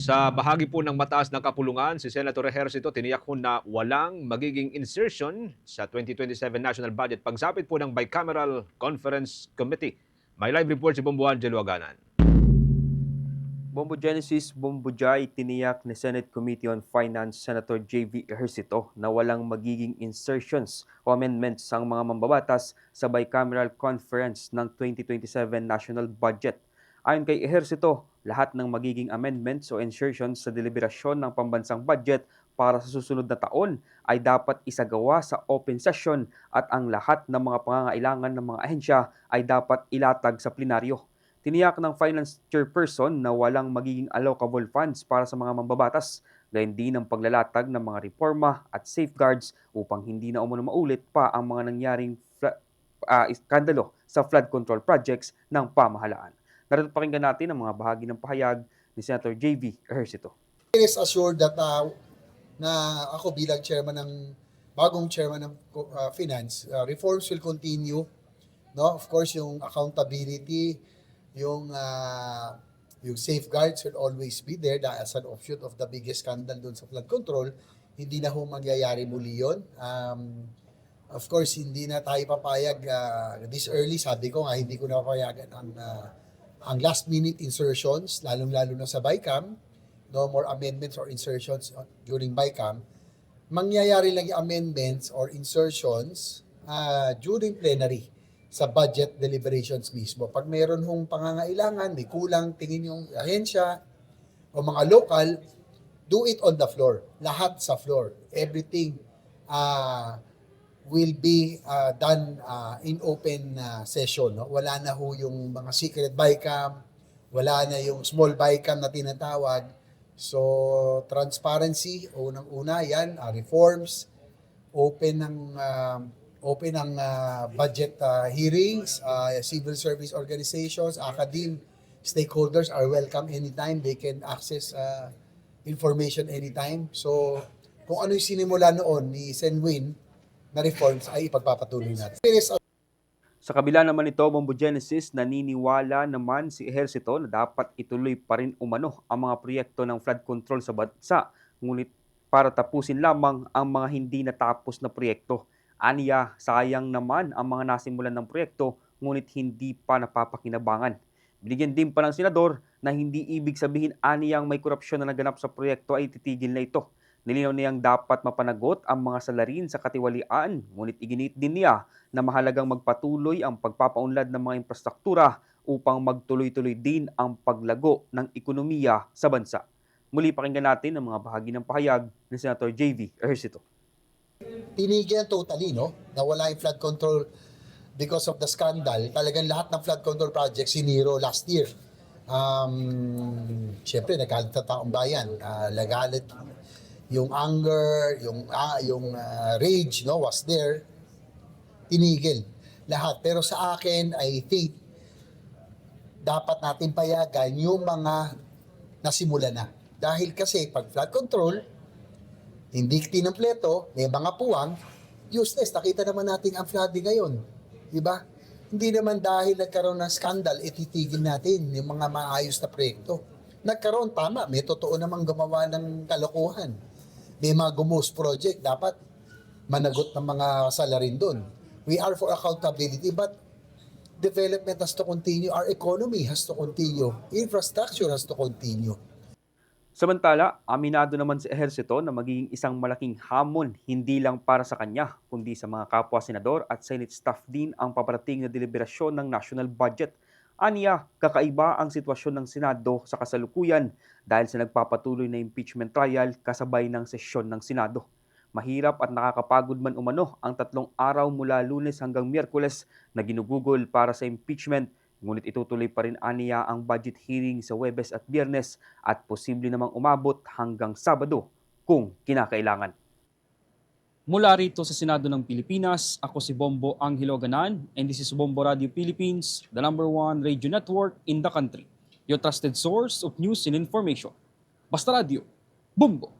Sa bahagi po ng mataas na kapulungan, si Senator Ejercito tiniyak ho na walang magiging insertion sa 2027 national budget pagsapit po ng Bicameral Conference Committee. May live report si Bombo Angelo Aganan. Bombo Genesis Bombojay tiniyak ni Senate Committee on Finance Senator J.V. Ejercito na walang magiging insertions o amendments ang mga mambabatas sa bicameral conference ng 2027 national budget. Ayon kay Ejercito, lahat ng magiging amendments o insertions sa deliberasyon ng pambansang budget para sa susunod na taon ay dapat isagawa sa open session at ang lahat ng mga pangangailangan ng mga ahensya ay dapat ilatag sa plenaryo. Tiniyak ng Finance Chairperson na walang magiging allocable funds para sa mga mambabatas, gayon din ang paglalatag ng mga reforma at safeguards upang hindi na umano maulit pa ang mga nangyaring iskandalo sa flood control projects ng pamahalaan. Narito pakinggan natin ang mga bahagi ng pahayag ni Senator J.V. Ejercito. Is assured that na ako bilang bagong chairman ng finance, reforms will continue. No, of course, yung accountability, yung safeguards will always be there as an offshoot of the biggest scandal doon sa flood control. Hindi na ho mangyayari muli yun. Of course, hindi na tayo papayag this early. Sabi ko nga, hindi ko na papayagan ang last minute insertions, lalong-lalo na sa BICAM. No more amendments or insertions during BICAM. Mangyayari lang yung amendments or insertions during plenary sa budget deliberations mismo. Pag meron hong pangangailangan, may kulang, tingin yung ahensya o mga local, do it on the floor. Lahat sa floor. Everything will be done in open session. No? Wala na ho yung mga secret BICAM, wala na yung small BICAM na tinatawag. So, transparency, unang-una, yan, reforms, open ang budget hearings, civil service organizations, academe, stakeholders are welcome anytime. They can access information anytime. So, kung ano yung sinimula noon ni Senwin na reforms ay ipagpapatuloy natin. Sa kabila naman ito, Bombo Genesis, naniniwala naman si Ejercito na dapat ituloy pa rin umano ang mga proyekto ng flood control sa bansa, ngunit para tapusin lamang ang mga hindi natapos na proyekto. Aniya, sayang naman ang mga nasimulan ng proyekto, ngunit hindi pa napapakinabangan. Binigyan din pa ng senador na hindi ibig sabihin aniyang may korupsyon na naganap sa proyekto ay titigil na ito. Nilinaw niyang dapat mapanagot ang mga salarin sa katiwalian, ngunit iginit din niya na mahalagang magpatuloy ang pagpapaunlad ng mga infrastruktura upang magtuloy-tuloy din ang paglago ng ekonomiya sa bansa. Muli pakinggan natin ang mga bahagi ng pahayag ni Senator J.V. Ejercito. Tinigil totally, no? Nawala yung flood control because of the scandal. Talagang lahat ng flood control projects siniro last year. Siyempre, nagalit na taong bayan. Nagalit yung anger, yung rage, no, was there. Tinigil lahat. Pero sa akin, I think, dapat natin payagan yung mga nasimula na. Dahil kasi pag flood control, hindi tinampleto, may mga puwang, useless. Nakita naman natin ang flooding ngayon. Diba? Hindi naman dahil nagkaroon ng scandal, ititigil natin yung mga maayos na proyekto. Nagkaroon, tama, may totoo namang gumawa ng kalokohan. May mga gumos project, dapat managot ng mga salarin doon. We are for accountability, but development has to continue. Our economy has to continue. Infrastructure has to continue. Samantala, aminado naman si Ejercito na magiging isang malaking hamon hindi lang para sa kanya, kundi sa mga kapwa-senador at Senate staff din ang paparating na deliberasyon ng national budget. Aniya, kakaiba ang sitwasyon ng Senado sa kasalukuyan dahil sa nagpapatuloy na impeachment trial kasabay ng sesyon ng Senado. Mahirap at nakakapagod man umano ang 3 araw mula Lunes hanggang Miyerkules na ginugugol para sa impeachment. Ngunit itutuloy pa rin aniya ang budget hearing sa Huwebes at Biyernes at posible namang umabot hanggang Sabado kung kinakailangan. Mula rito sa Senado ng Pilipinas, ako si Bombo Angelo Aganan and this is Bombo Radio Philippines, the #1 radio network in the country. Your trusted source of news and information. Basta Radio, Bombo!